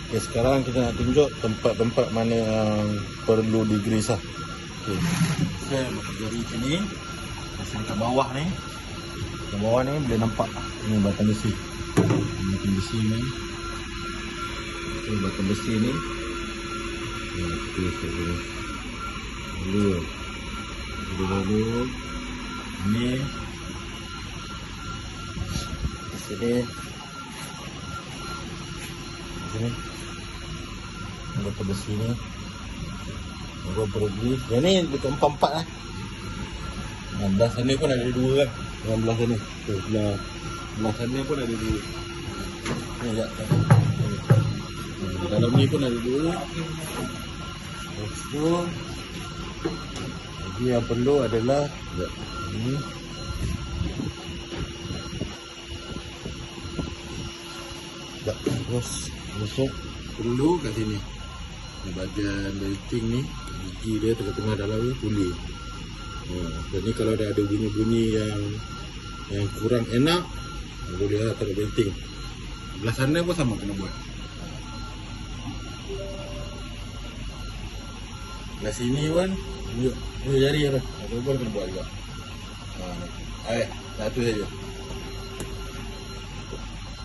Okay, sekarang kita nak tunjuk tempat-tempat mana yang perlu digrease lah. Okay. Saya pakai jari sini. Saya kat bawah ni. Kat bawah ni boleh nampak ni batang besi. Batang besi ni. Okay, batang besi ni. Okay, dulu. Ni. Sini. Sini. Batang besi ni. Gua pergi. Yang ni dekat 4-4 lah. Belah sana pun ada 2 kan. Yang belah sana. Belah sana pun ada 2. Ni sekejap. Dalam ni pun ada 2. Lepas tu lagi yang perlu adalah ni. Terus masuk perlu kat sini. Di bahagian belting ni, gigi dia tengah-tengah dalam ni pulih. Dan ni kalau dah ada bunyi-bunyi yang kurang enak, boleh lah taruh belting. Belah sana pun sama kena buat. Belah sini pun tunjuk jari apa. Apa pun kena buat juga. Satu saja.